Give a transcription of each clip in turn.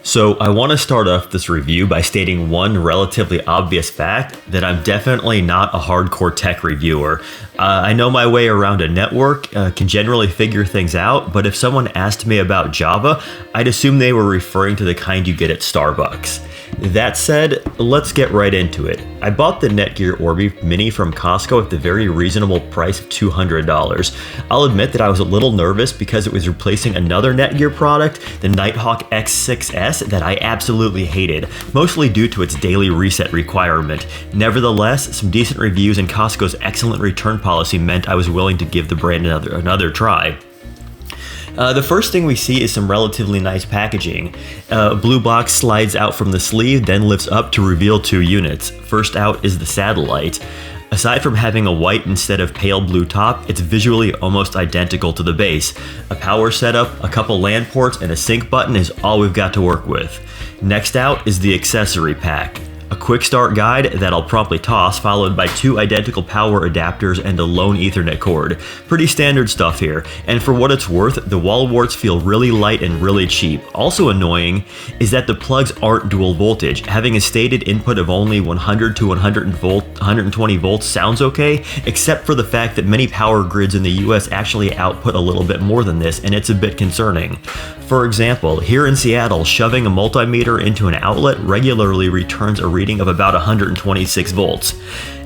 So I want to start off this review by stating one relatively obvious fact, that I'm definitely not a hardcore tech reviewer. I know my way around a network, can generally figure things out, but if someone asked me about Java, I'd assume they were referring to the kind you get at Starbucks. That said, let's get right into it. I bought the Netgear Orbi Mini from Costco at the very reasonable price of $200. I'll admit that I was a little nervous because it was replacing another Netgear product, the Nighthawk X6S, that I absolutely hated, mostly due to its daily reset requirement. Nevertheless, some decent reviews and Costco's excellent return policy meant I was willing to give the brand another try. The first thing we see is some relatively nice packaging. A blue box slides out from the sleeve, then lifts up to reveal two units. First out is the satellite. Aside from having a white instead of pale blue top, it's visually almost identical to the base. A power setup, a couple LAN ports, and a sync button is all we've got to work with. Next out is the accessory pack. A quick start guide that I'll promptly toss, followed by two identical power adapters and a lone Ethernet cord. Pretty standard stuff here, and for what it's worth, the wall warts feel really light and really cheap. Also annoying is that the plugs aren't dual voltage. Having a stated input of only 100 to 120 volts sounds okay, except for the fact that many power grids in the US actually output a little bit more than this, and it's a bit concerning. For example, here in Seattle, shoving a multimeter into an outlet regularly returns a reading of about 126 volts.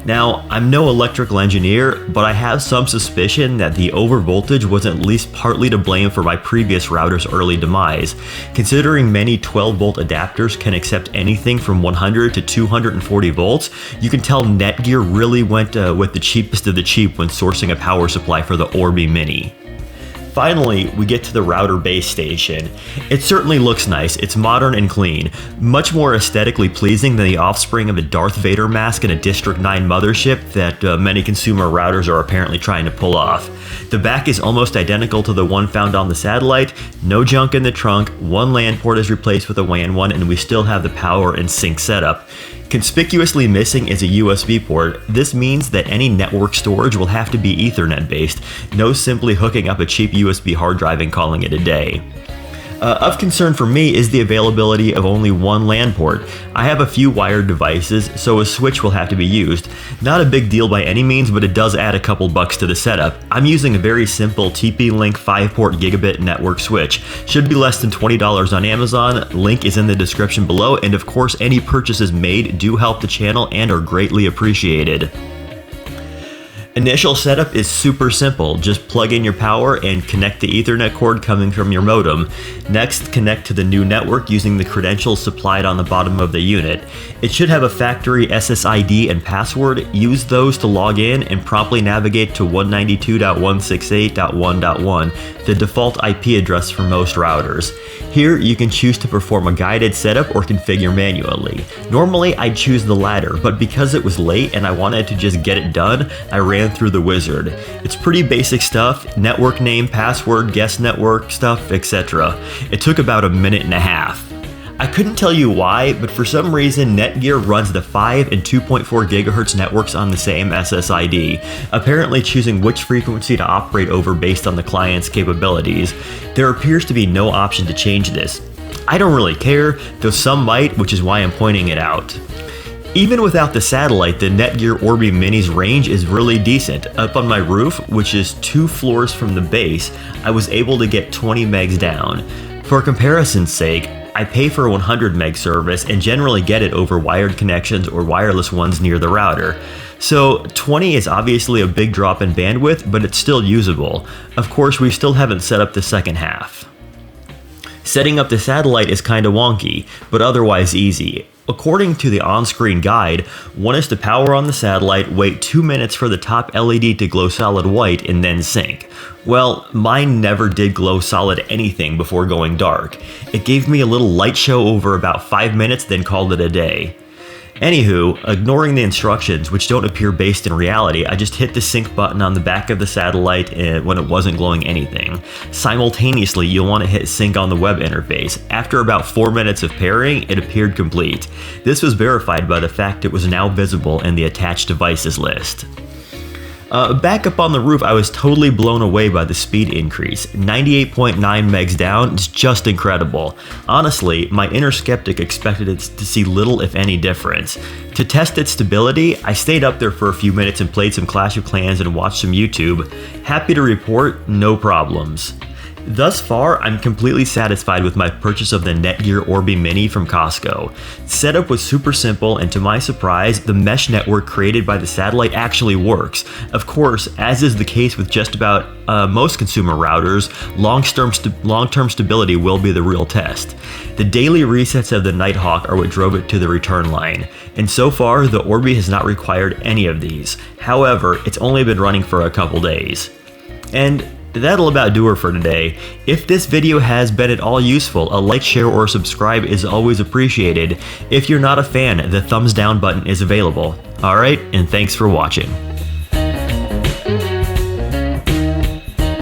Now, I'm no electrical engineer, but I have some suspicion that the overvoltage was at least partly to blame for my previous router's early demise. Considering many 12-volt adapters can accept anything from 100 to 240 volts, you can tell Netgear really went with the cheapest of the cheap when sourcing a power supply for the Orbi Mini. Finally, we get to the router base station. It certainly looks nice, it's modern and clean, much more aesthetically pleasing than the offspring of a Darth Vader mask in a District 9 mothership that many consumer routers are apparently trying to pull off. The back is almost identical to the one found on the satellite, no junk in the trunk, one LAN port is replaced with a WAN one, and we still have the power and sync setup. Conspicuously missing is a USB port. This means that any network storage will have to be Ethernet based, no simply hooking up a cheap USB hard drive and calling it a day. Of concern for me is the availability of only one LAN port. I have a few wired devices, so a switch will have to be used. Not a big deal by any means, but it does add a couple bucks to the setup. I'm using a very simple TP-Link 5-port gigabit network switch. Should be less than $20 on Amazon, link is in the description below, and of course any purchases made do help the channel and are greatly appreciated. Initial setup is super simple, just plug in your power and connect the Ethernet cord coming from your modem. Next, connect to the new network using the credentials supplied on the bottom of the unit. It should have a factory SSID and password. Use those to log in and promptly navigate to 192.168.1.1, the default IP address for most routers. Here, you can choose to perform a guided setup or configure manually. Normally, I'd choose the latter, but because it was late and I wanted to just get it done, I ran through the wizard. It's pretty basic stuff, network name, password, guest network stuff, etc. It took about a minute and a half. I couldn't tell you why, but for some reason Netgear runs the 5 and 2.4 GHz networks on the same SSID, apparently choosing which frequency to operate over based on the client's capabilities. There appears to be no option to change this. I don't really care, though some might, which is why I'm pointing it out. Even without the satellite, the Netgear Orbi Mini's range is really decent. Up on my roof, which is 2 floors from the base, I was able to get 20 megs down. For comparison's sake, I pay for a 100 meg service and generally get it over wired connections or wireless ones near the router. So 20 is obviously a big drop in bandwidth, but it's still usable. Of course, we still haven't set up the second half. Setting up the satellite is kinda wonky, but otherwise easy. According to the on-screen guide, one is to power on the satellite, wait 2 minutes for the top LED to glow solid white, and then sync. Well, mine never did glow solid anything before going dark. It gave me a little light show over about 5 minutes, then called it a day. Anywho, ignoring the instructions, which don't appear based in reality, I just hit the sync button on the back of the satellite when it wasn't glowing anything. Simultaneously, you'll want to hit sync on the web interface. After about 4 minutes of pairing, it appeared complete. This was verified by the fact it was now visible in the attached devices list. Back up on the roof, I was totally blown away by the speed increase. 98.9 megs down is just incredible. Honestly, my inner skeptic expected it to see little if any difference. To test its stability, I stayed up there for a few minutes and played some Clash of Clans and watched some YouTube. Happy to report, no problems. Thus far, I'm completely satisfied with my purchase of the Netgear Orbi Mini from Costco. Setup was super simple, and to my surprise, the mesh network created by the satellite actually works. Of course, as is the case with just about most consumer routers, long-term stability will be the real test. The daily resets of the Nighthawk are what drove it to the return line, and so far, the Orbi has not required any of these. However, it's only been running for a couple days. And that'll about do her for today. If this video has been at all useful, a like, share, or subscribe is always appreciated. If you're not a fan, the thumbs down button is available. Alright, and thanks for watching.